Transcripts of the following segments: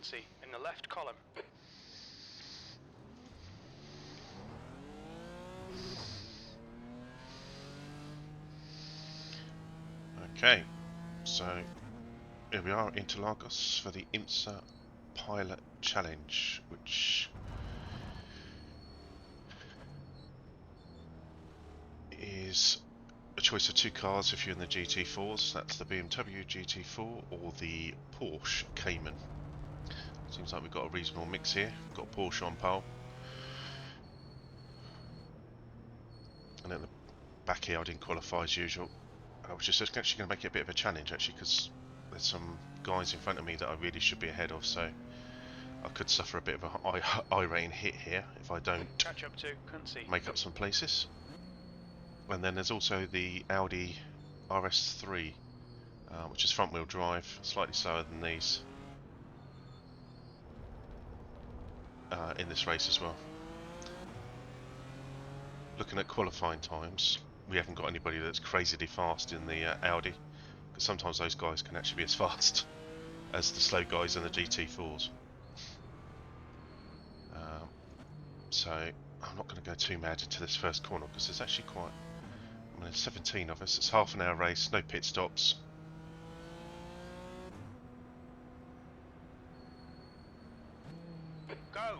Currency in the left column. Okay, so here we are, Interlagos for the IMSA Pilot Challenge, which is a choice of two cars if you're in the GT4s. That's the BMW GT4 or the Porsche Cayman. Seems like we've got a reasonable mix here. We've got Porsche on pole, and then the back here I didn't qualify as usual. I was just actually going to make it a bit of a challenge actually, because there's some guys in front of me that I really should be ahead of, so I could suffer a bit of a iRacing hit here if I don't Catch up to Currency. make up some places. And then there's also the Audi RS3, which is front wheel drive, slightly slower than these in this race as well. Looking at qualifying times, we haven't got anybody that's crazily fast in the Audi, because sometimes those guys can actually be as fast as the slow guys in the GT4s. So I'm not going to go too mad into this first corner, because there's actually quite, I mean, there's 17 of us. It's half an hour race, no pit stops. Go!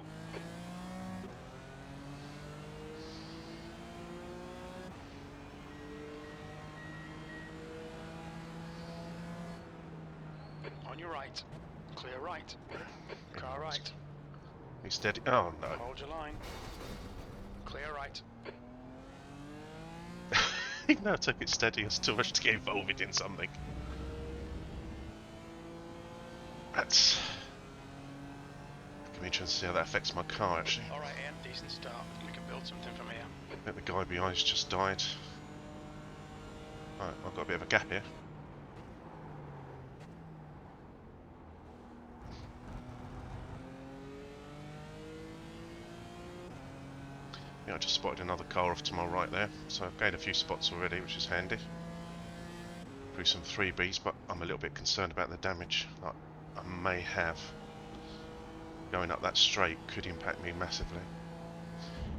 On your right. Clear right. Car right. He's steady. Oh no. Hold your line. Clear right. Even though I took it steady, I still wish to get involved in something. That's gonna be interesting to see how that affects my car actually. Alright Ian, decent start. We can build something from here. I think the guy behind's just died. Right, I've got a bit of a gap here. Yeah, I just spotted another car off to my right there, so I've gained a few spots already, which is handy. Through some 3Bs, but I'm a little bit concerned about the damage that I may have. Going up that straight could impact me massively.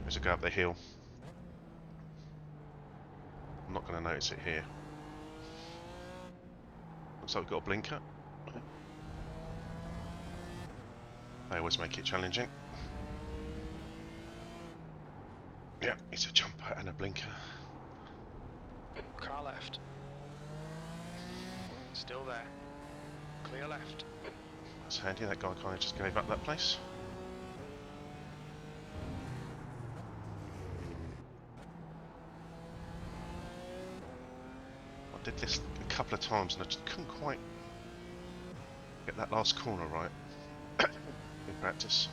As I go up the hill, I'm not going to notice it here. Looks like we've got a blinker. They always make it challenging. Yeah, it's a jumper and a blinker. Car left. Still there. Clear left. That's handy, that guy kind of just gave up that place. I did this a couple of times and I just couldn't quite get that last corner right in practice.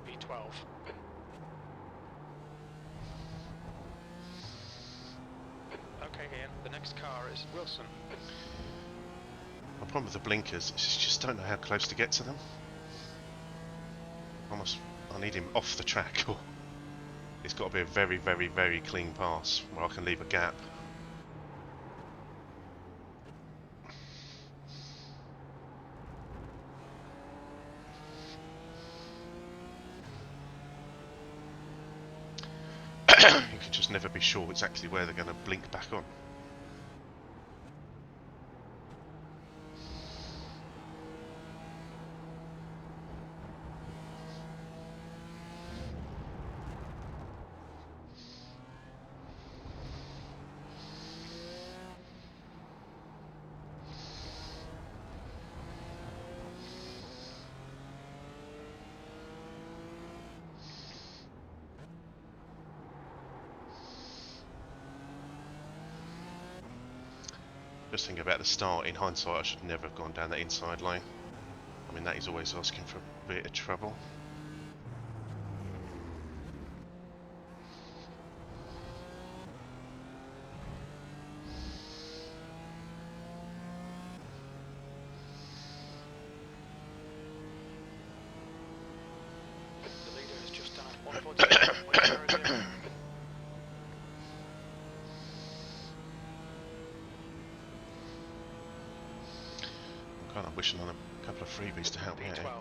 B12. Okay Ian, the next car is Wilson. My problem with the blinkers is you just don't know how close to get to them. I need him off the track, or it's got to be a very, very, very clean pass where I can leave a gap. You can just never be sure exactly where they're going to blink back on. Just thinking about the start, in hindsight I should never have gone down that inside lane. I mean, that is always asking for a bit of trouble. pushing on a couple of freebies to help me out P12. here.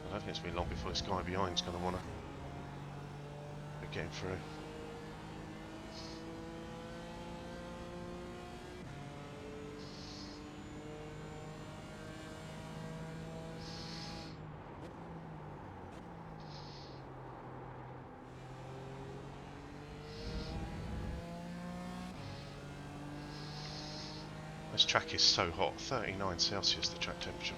I don't think it's been long before this guy behind's going to want to be getting through. This track is so hot, 39 Celsius the track temperature.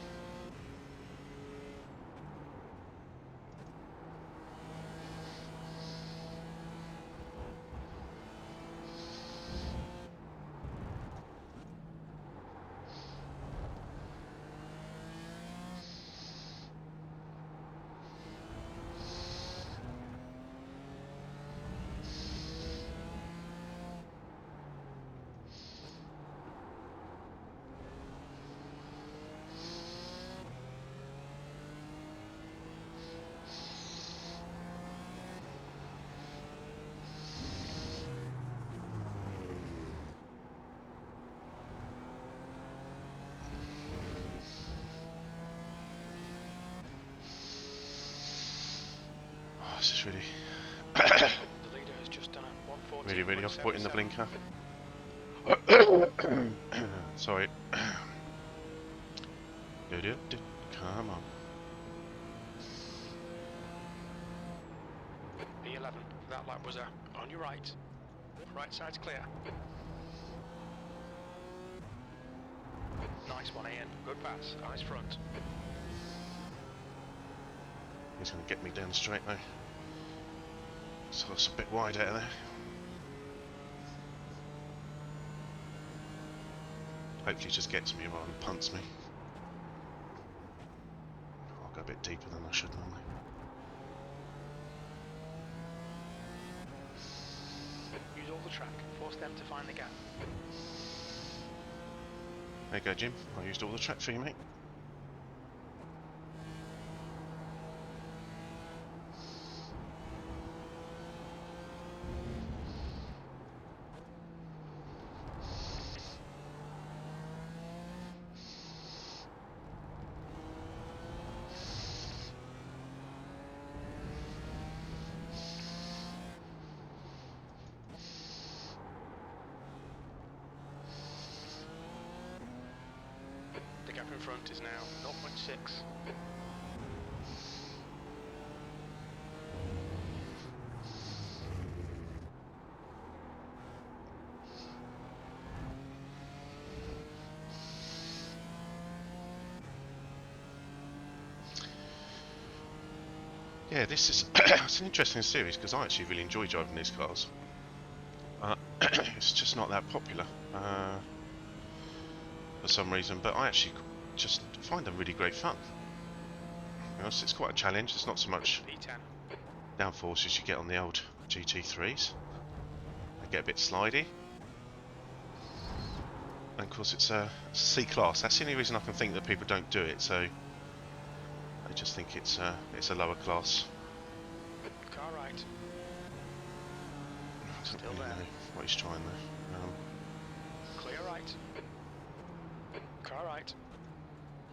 This is really, The leader has just done a 140. really off putting the blinker. Sorry. Come on. P11. That lap was on your right. Right side's clear. Nice one, Ian. Good pass. Eyes front. He's going to get me down straight now. So it's a bit wide out of there. Hopefully he just gets me rather than punts me. I'll go a bit deeper than I should normally. Use all the track. Force them to find the gap. There you go, Jim. I used all the track for you, mate. The gap in front is now 0.6. Yeah, this is it's an interesting series because I actually really enjoy driving these cars. It's just not that popular for some reason, but I actually just find them really great fun. You know, it's quite a challenge. It's not so much P10. downforce as you get on the old GT3s. They get a bit slidey. And of course it's a C-Class. That's the only reason I can think that people don't do it, so I just think it's a lower class. Car right. I don't Still really there. know what he's trying there. Clear right. Car right.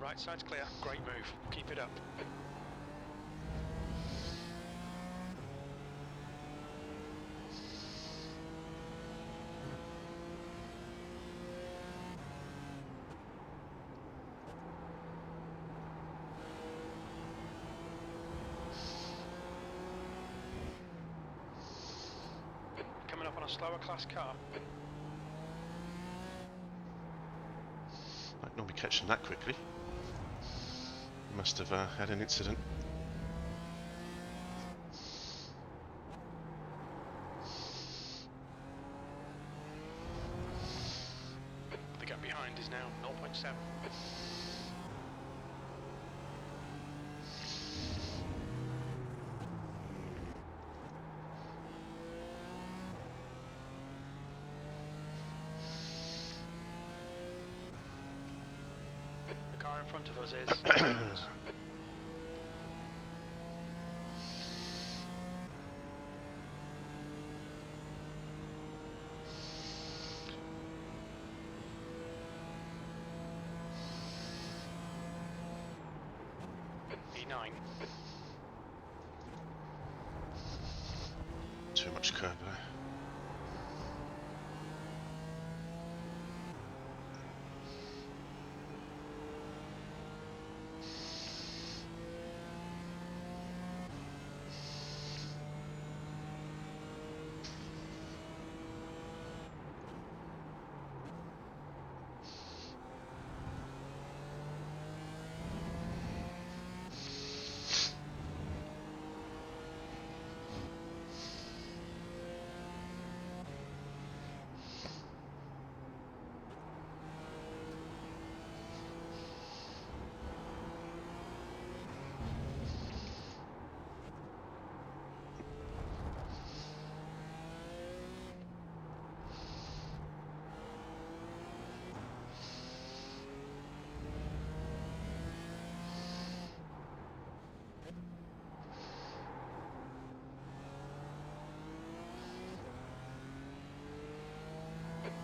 Right side's clear. Great move. Keep it up. Coming up on a slower class car. Might not be catching that quickly. Must have had an incident. The gap behind is now 0.7. The car in front of us is 29. Too much curb there.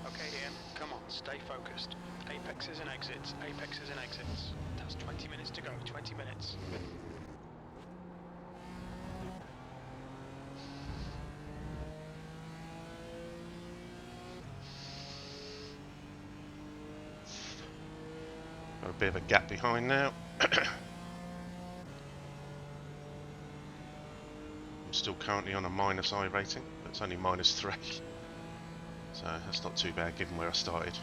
Okay, Ian, come on, stay focused. Apexes and exits, apexes and exits. That's 20 minutes to go, 20 minutes. Got a bit of a gap behind now. I'm still currently on a minus I rating, but it's only -3. So that's not too bad given where I started.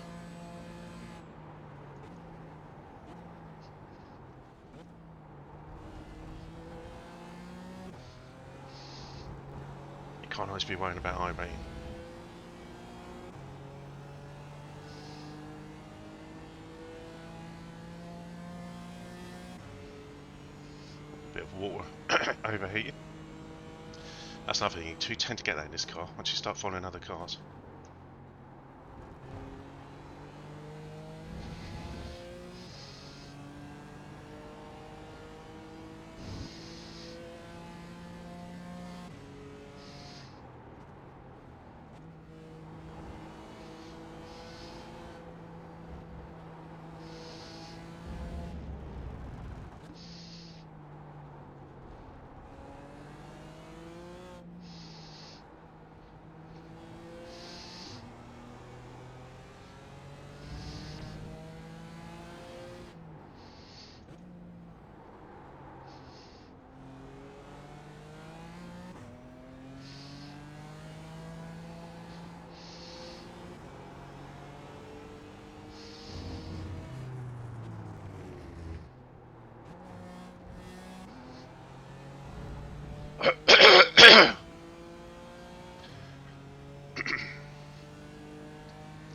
You can't always be worrying about I rating. Bit of water overheating. That's another thing, you do tend to get that in this car once you start following other cars.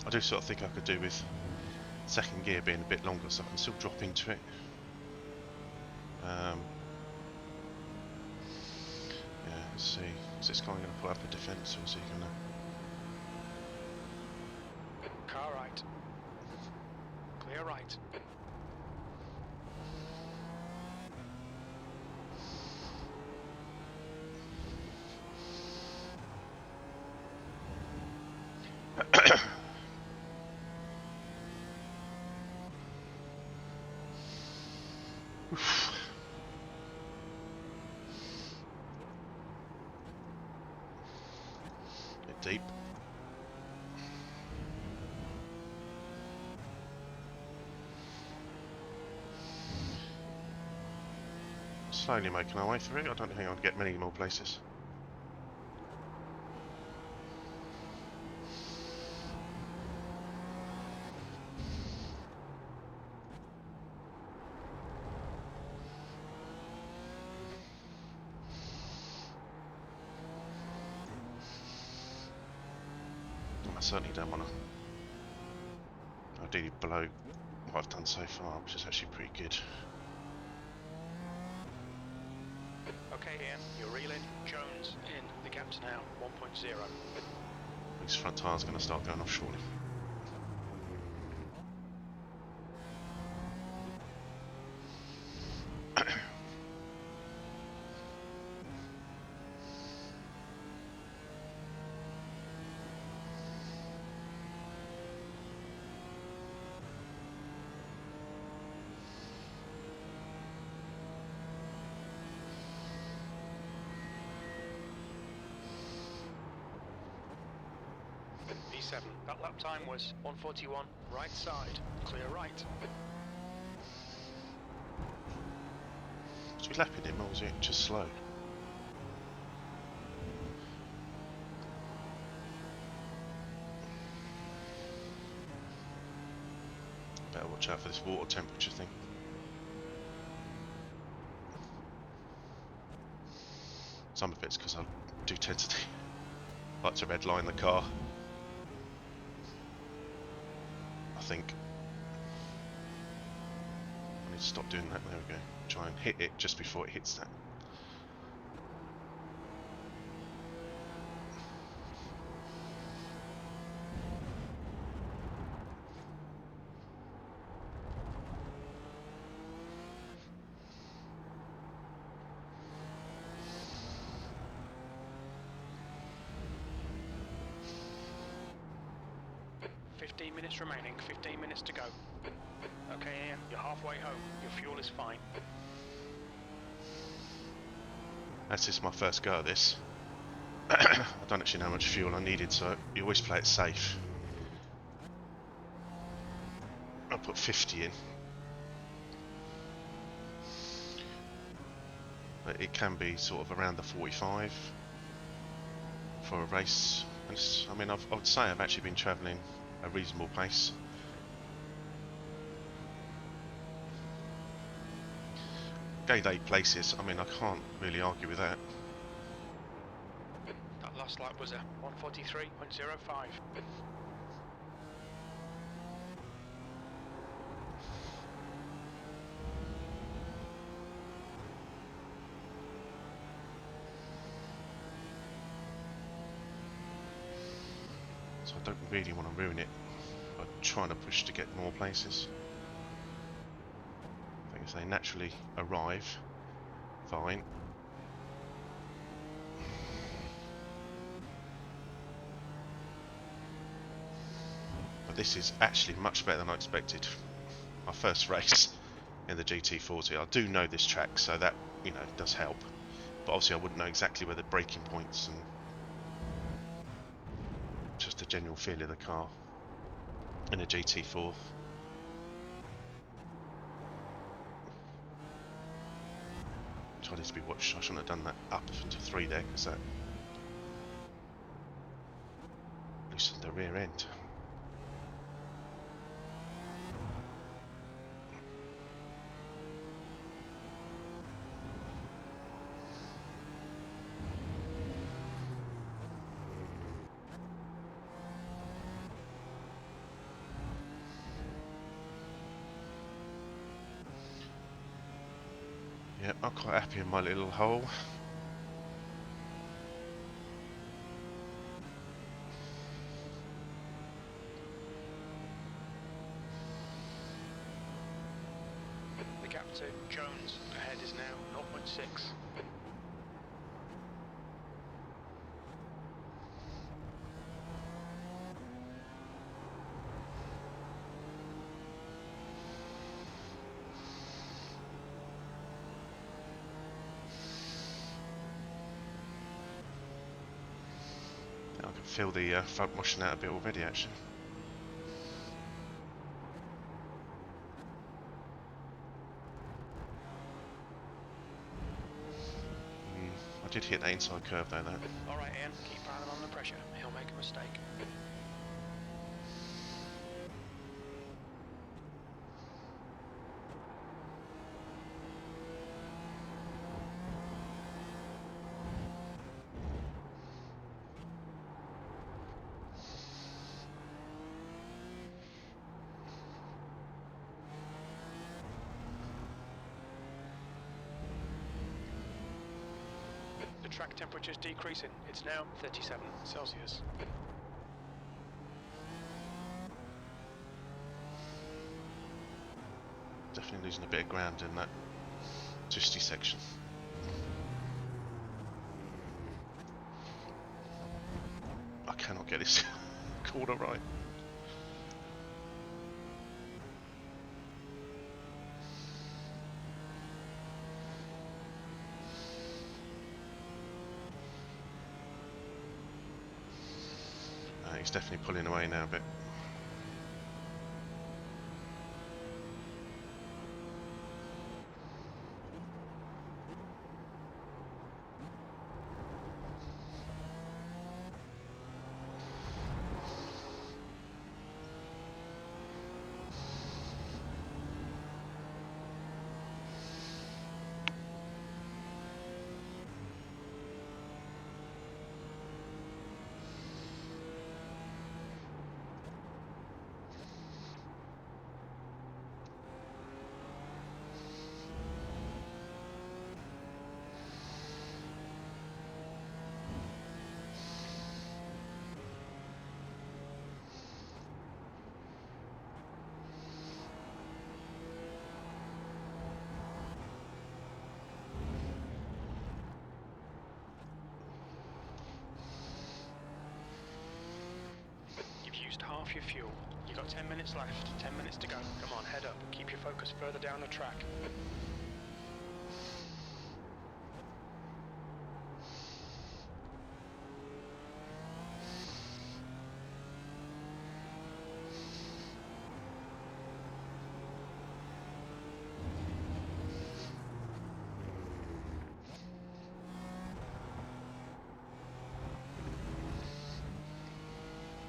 I do sort of think I could do with second gear being a bit longer so I can still drop into it. Yeah, let's see. Is this guy going to put up a defence or is he going to... Car right. Clear right. Bit deep. Slowly making our way through. I don't think I'll get many more places. I certainly don't want to ideally blow what I've done so far, which is actually pretty good. Okay, Ian, you're reeling. Jones in. The gap's now 1.0. This front tyre's going to start going off shortly. 1:37. That lap time was 1:41. Right side, clear right. Was we lapping him or was it just slow? Better watch out for this water temperature thing. Some of it's because I do tend to like to redline the car. I think. I need to stop doing that. There we go. Try and hit it just before it hits that. Minutes remaining, 15 minutes to go. Okay, Ian, you're halfway home. Your fuel is fine. That's just my first go at this. I don't actually know how much fuel I needed, so you always play it safe. I put 50 in. But it can be sort of around the 45 for a race. And I mean, I would say I've actually been travelling a reasonable pace. Gained 8 places, I mean I can't really argue with that. That last lap was a 1:43.05. So I don't really want to ruin it by trying to push to get more places. I think if they naturally arrive, fine. But this is actually much better than I expected. My first race in the GT4. I do know this track, so that, you know, does help. But obviously I wouldn't know exactly where the braking points and just the general feel of the car in a GT4. Which I need to be watched. I shouldn't have done that up into 3 there, because that loosened the rear end. Yeah, I'm quite happy in my little hole. The gap to Jones ahead is now 0.6. I can feel the front washing out a bit already, actually. I did hit that inside curve though. Alright Ian, keep piling on the pressure. He'll make a mistake. Track temperature's decreasing. It's now 37 Celsius. Definitely losing a bit of ground in that twisty section. I cannot get this corner right. He's definitely pulling away now a bit. Used half your fuel. You got 10 minutes left, 10 minutes to go. Come on, head up. Keep your focus further down the track.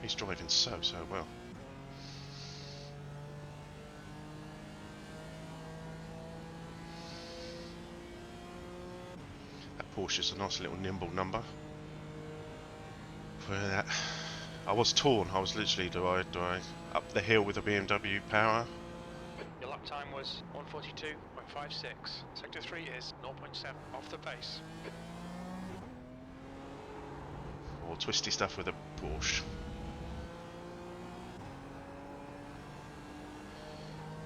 He's driving so well. That Porsche's a nice little nimble number. For that, I was torn. I was literally, do I up the hill with a BMW power? Your lap time was 1:42.56. Sector 3 is 0.7 off the pace. Or twisty stuff with a Porsche.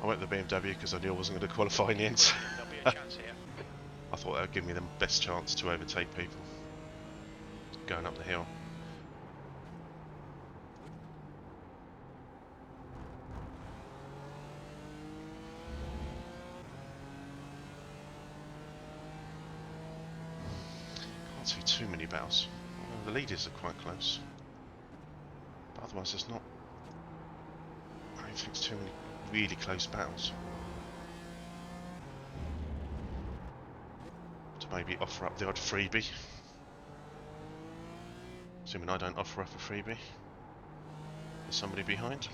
I went with the BMW because I knew I wasn't going to qualify in the end. There'll be a chance here. I thought that would give me the best chance to overtake people going up the hill. Can't see too many battles. Well, the leaders are quite close, but otherwise there's not. I don't think it's too many really close battles. To maybe offer up the odd freebie. Assuming I don't offer up a freebie. There's somebody behind.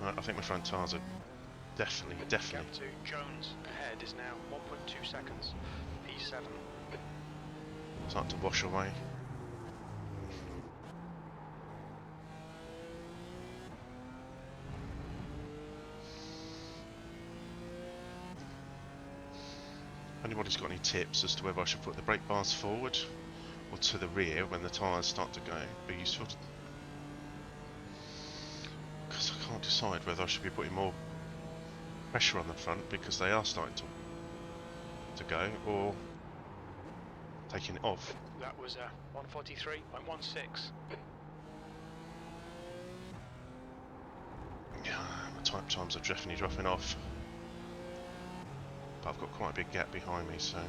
Right, I think my front tyres are definitely. Gap to Jones ahead is now 1.2 seconds. P7. Starting to wash away. Anybody's got any tips as to whether I should put the brake bars forward or to the rear when the tyres start to go? Be useful. Because I can't decide whether I should be putting more pressure on the front because they are starting to go, or taking it off. That was 1:43.16. Yeah, my type times are definitely dropping off. But I've got quite a big gap behind me, so.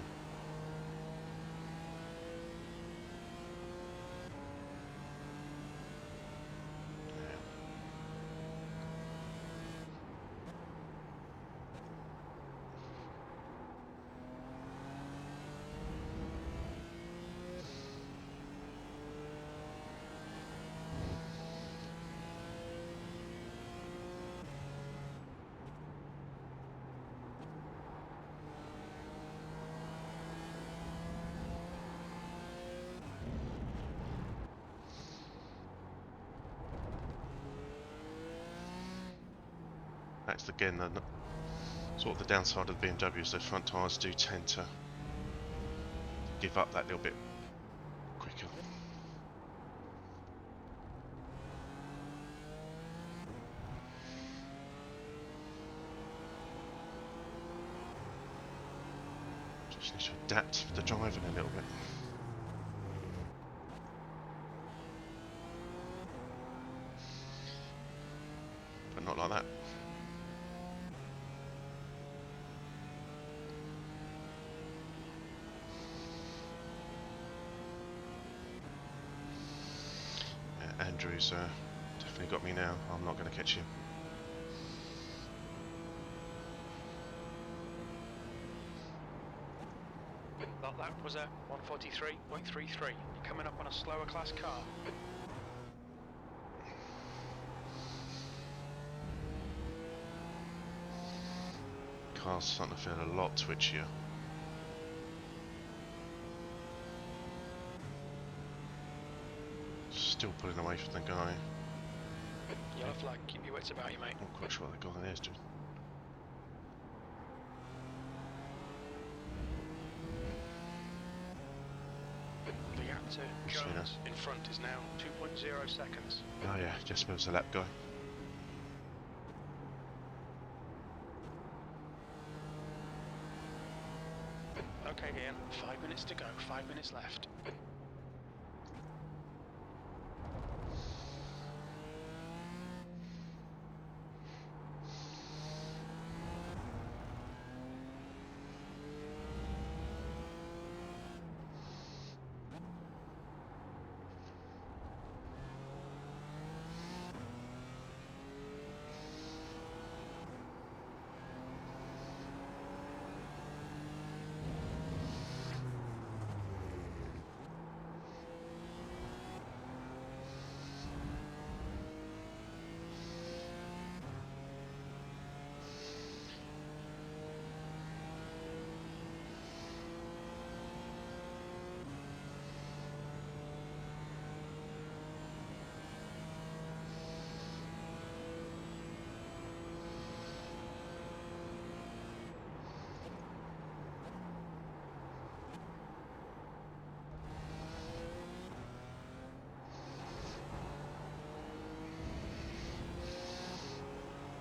That's again sort of the downside of the BMWs. Their front tyres do tend to give up that little bit quicker. Just need to adapt the driving a little bit. But not like that. Andrew's definitely got me now. I'm not going to catch him. That lap was a 1:43.33. You're coming up on a slower class car. Car's starting to feel a lot twitchier. Still pulling away from the guy. Yellow flag, keep your wits about you, mate. I'm not quite sure what the guy there is doing. The gap to Jones in front is now 2.0 seconds. Oh yeah, just moves the lap guy. Okay, Ian, 5 minutes to go, 5 minutes left.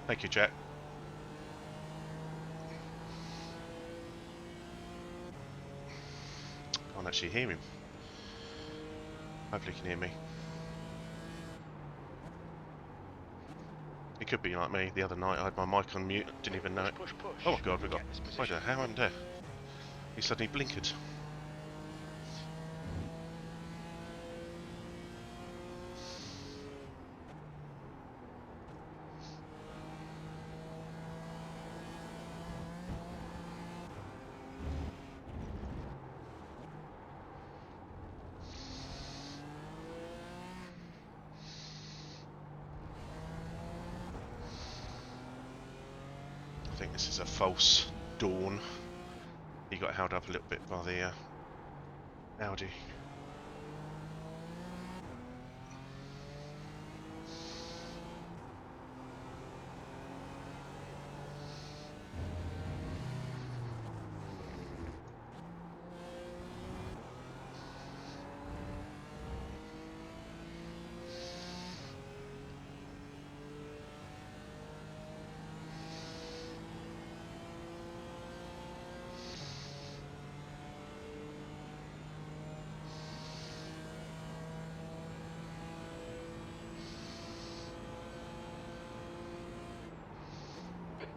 Thank you, Jack. Can't actually hear him. Hopefully he can hear me. It could be like me. The other night I had my mic on mute, didn't even know it. Push, push. Oh my god, we got... Get this Why position. the hell happened there? He suddenly blinkered. I think this is a false dawn. He got held up a little bit by the Audi.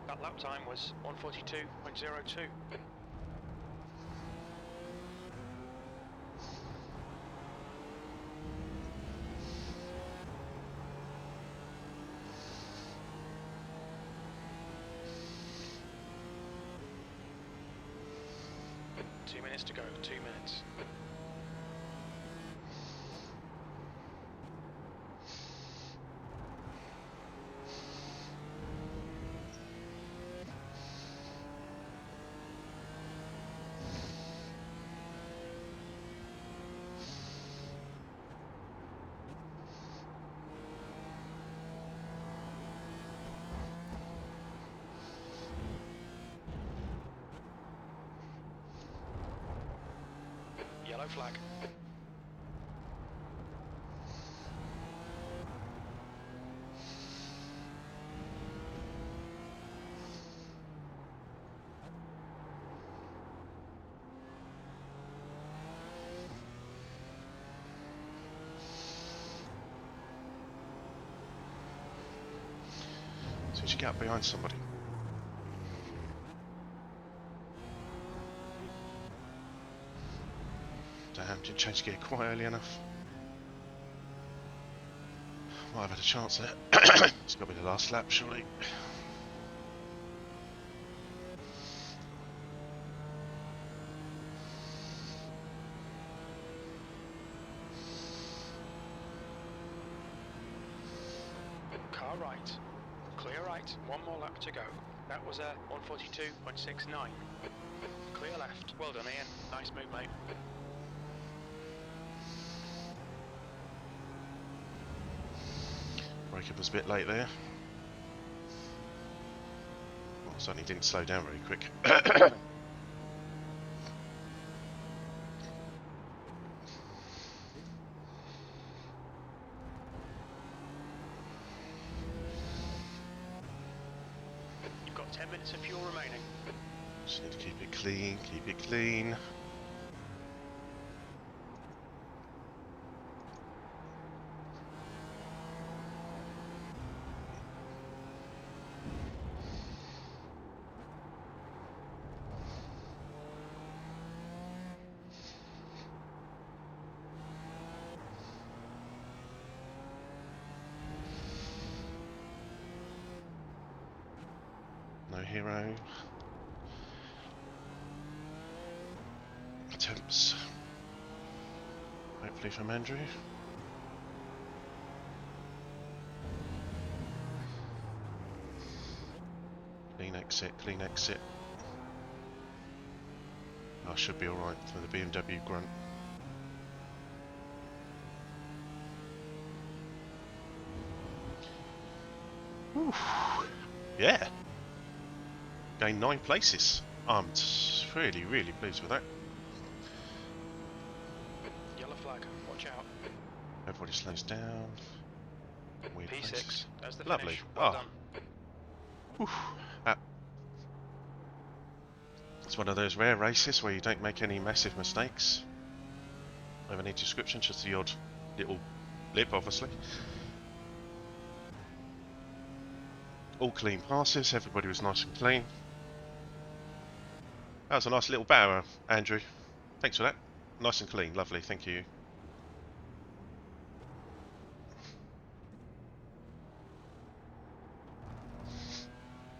That lap time was 1:42.02. Two minutes to go, 2 minutes. Yellow flag. So you should get up behind somebody. Damn, didn't change gear quite early enough. Might have had a chance there. It's got to be the last lap, surely. Car right. Clear right. One more lap to go. That was a 142.69. Clear left. Well done, Ian. Nice move, mate. Breakup was a bit late there. Well, certainly didn't slow down very quick. You've got 10 minutes of fuel remaining. Just need to keep it clean, keep it clean. No hero attempts. Hopefully from Andrew. Clean exit, clean exit. I should be alright with the BMW grunt. Whew. Yeah! Gained 9 places. I'm really, really pleased with that. Yellow flag. Watch out. Everybody slows down. Weird P6. place. That's the Lovely. finish. Well done. Whew. It's one of those rare races where you don't make any massive mistakes of any description, just the odd little blip, obviously. All clean passes, everybody was nice and clean. That was a nice little bow, Andrew. Thanks for that. Nice and clean, lovely, thank you.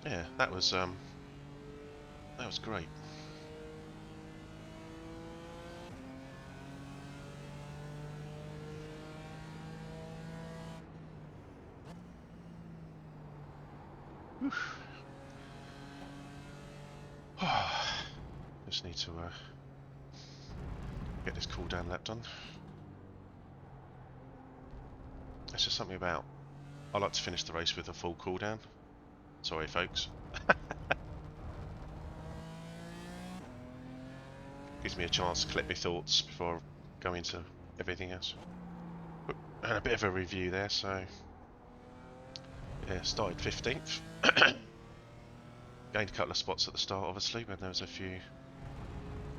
Yeah, that was great. Just need to get this cool down lap done. That's just something about, I like to finish the race with a full cool down. Sorry folks. Gives me a chance to collect my thoughts before I go into everything else. And a bit of a review there, so yeah, started 15th. Gained a couple of spots at the start obviously when there was a few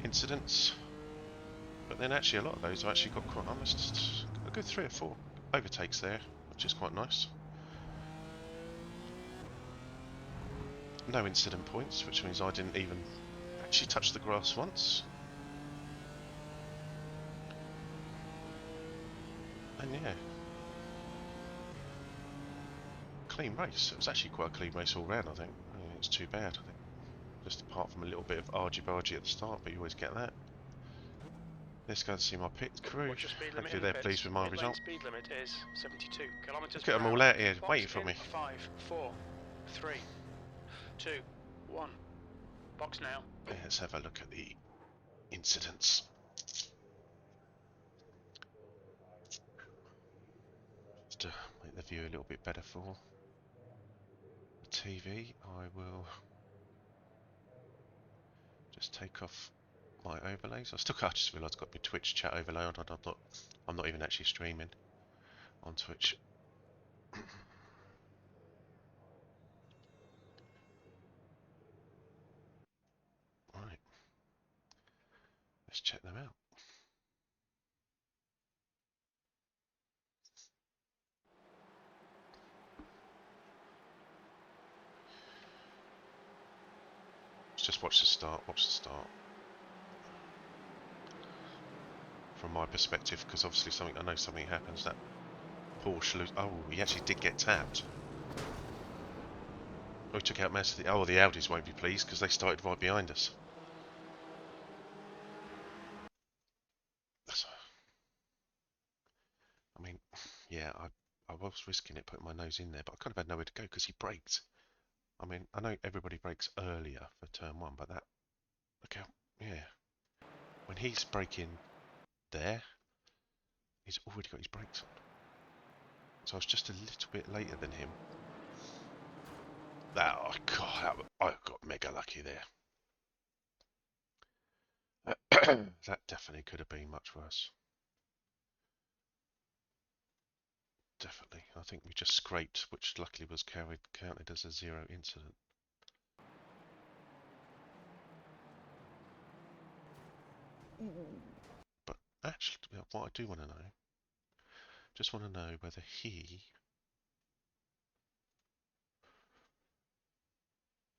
incidents. But then actually a lot of those I actually got quite almost a good 3 or 4 overtakes there, which is quite nice. No incident points, which means I didn't even actually touch the grass once. And yeah, clean race. It was actually quite a clean race all round, I think. I don't think it's too bad, I think. Just apart from a little bit of argy-bargy at the start, but you always get that. Let's go and see my pit crew. Hopefully they're pleased with my result. Speed limit is 72 kilometers Look at them all out here waiting for me. 5, 4, 3, 2, 1. Box now. Let's have a look at the incidents. Just to make the view a little bit better for the TV, I will just take off my overlays. I just realised I've got my Twitch chat overlay on. I'm not even actually streaming on Twitch. Right, let's check them out. Let's just watch the start. Watch the start. From my perspective, because obviously I know something happens, that Porsche lose? Oh, he actually did get tapped. Oh, he took out most of the... Oh, the Audis won't be pleased because they started right behind us. I mean, yeah, I was risking it putting my nose in there, but I kind of had nowhere to go because he braked. I mean, I know everybody brakes earlier for turn one, but that... Look how... Yeah. When he's braking there, he's already got his brakes on. So I was just a little bit later than him. Oh, God, I got mega lucky there. That definitely could have been much worse. Definitely. I think we just scraped, which luckily was counted as a 0 incident. But actually, what I do want to know, just want to know whether he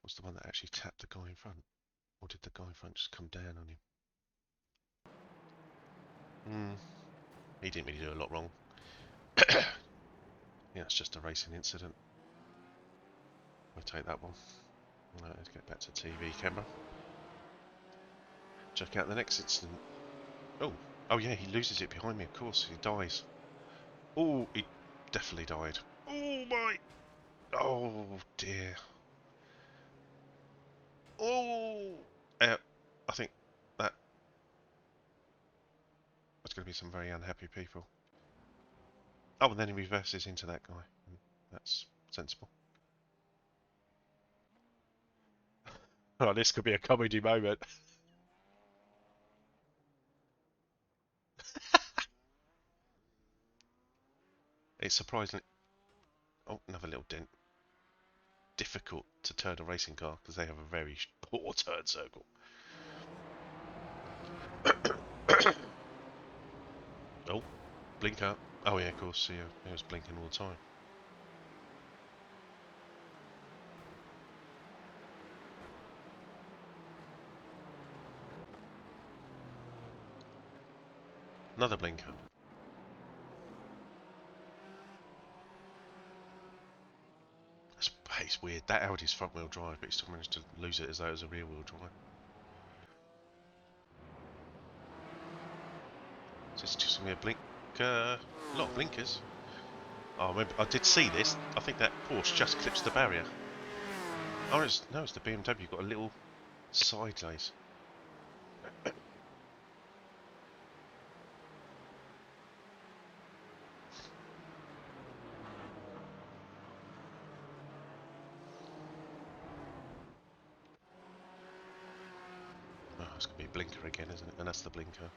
was the one that actually tapped the guy in front, or did the guy in front just come down on him? He didn't really do a lot wrong. Yeah, it's just a racing incident. We'll take that one. Right, let's get back to TV camera. Check out the next incident. Oh yeah, he loses it behind me, of course. He dies. Oh, he definitely died. Oh my! Oh dear. Oh! I think that's going to be some very unhappy people. Oh, and then he reverses into that guy. That's sensible. Oh, this could be a comedy moment. It's surprisingly... Oh, another little dent. Difficult to turn a racing car because they have a very poor turn circle. Oh, blinker. Oh yeah, of course, yeah, it was blinking all the time. Another blinker. It's weird. That Audi's front wheel drive, but he still managed to lose it as though it was a rear wheel drive. So it's just going to be a blinker. A lot of blinkers. Oh, I did see this. I think that Porsche just clips the barrier. Oh, no, it's the BMW. Got a little sideways. Oh, it's going to be a blinker again, isn't it? And that's the blinker.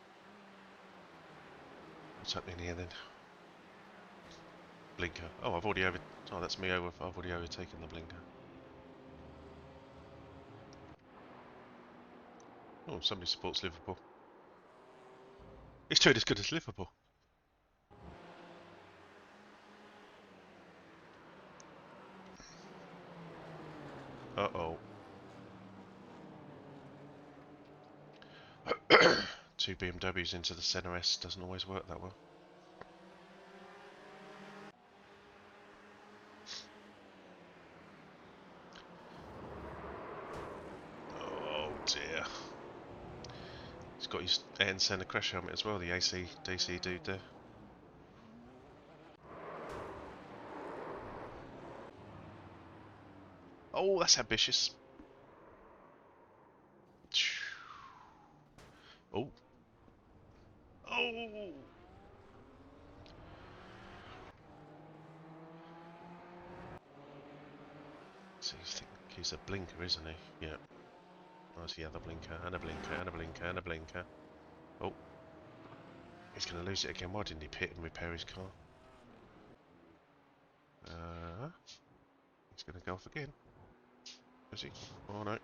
What's happening here then? Blinker. Oh, I've already over... Oh, that's me over... I've already overtaken the blinker. Oh, somebody supports Liverpool. It's doing as good as Liverpool. Uh-oh. Two BMWs into the Centre S doesn't always work that well. Oh dear. He's got his air and centre crash helmet as well, the AC/DC dude there. Oh, that's ambitious. Oh. Oh! So you think he's a blinker, isn't he? Yeah. Where's the other blinker? And a blinker, and a blinker, and a blinker. Oh. He's going to lose it again. Why didn't he pit and repair his car? He's going to go off again. Is he? Oh no.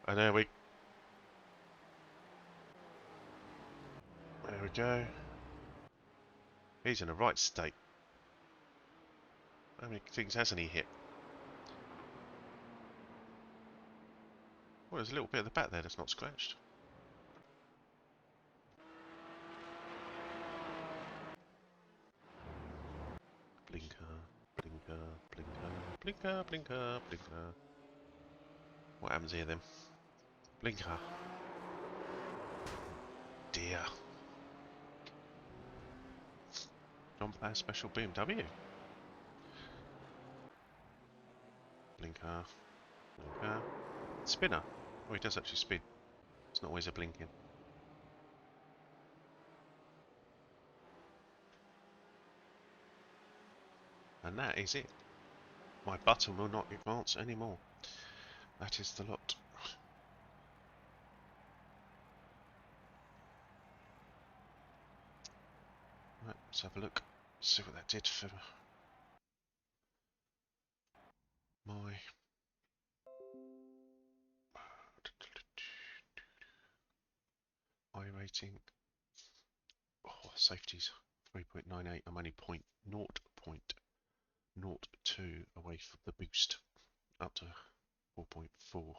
And there we go. He's in a right state. How many things hasn't he hit? Well, there's a little bit at the back there that's not scratched. Blinker, blinker, blinker. What happens here then? Blinker. Dear. John Player Special BMW. Blinker. Blinker. Spinner. Oh, he does actually spin. It's not always a blinking. And that is it. My button will not advance anymore. That is the lot. Right, let's have a look. See what that did for my iRacing. Oh, safety's 3.98. I'm only 0.02 away from the boost, up to 4.4.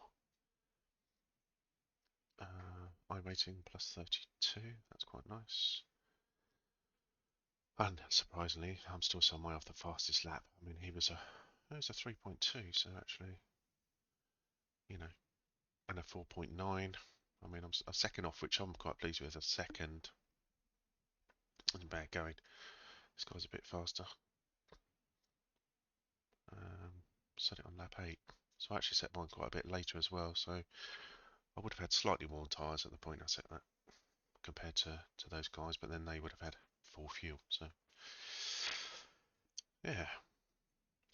iRacing plus 32. That's quite nice. And surprisingly, I'm still some way off the fastest lap. I mean, it was a 3.2, so actually, you know, and a 4.9. I mean, I'm a second off, which I'm quite pleased with. A second. It's bad going. This guy's a bit faster. Set it on lap 8. So I actually set mine quite a bit later as well. So I would have had slightly worn tyres at the point I set that compared to those guys, but then they would have had full fuel. So yeah.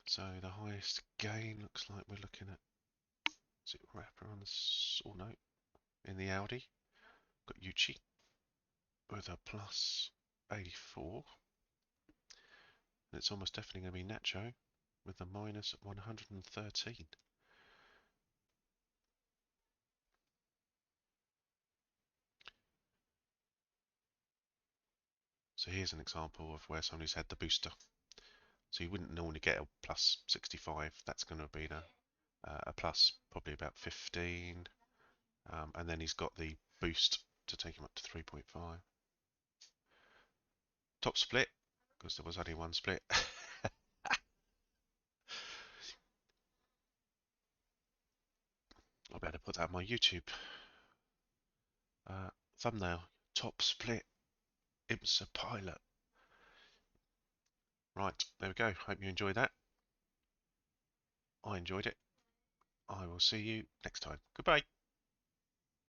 So the highest gain looks like we're looking at, is it wrapper on this, or no, in the Audi. Got Yuchi with a plus 84. And it's almost definitely going to be Nacho with a minus 113. So here's an example of where somebody's had the booster. So you wouldn't normally get a plus 65. That's going to be a plus probably about 15. And then he's got the boost to take him up to 3.5. Top split, because there was only one split. I'll better put that on my YouTube thumbnail. Top split, IMSA Pilot. Right, there we go. Hope you enjoyed that. I enjoyed it. I will see you next time. Goodbye.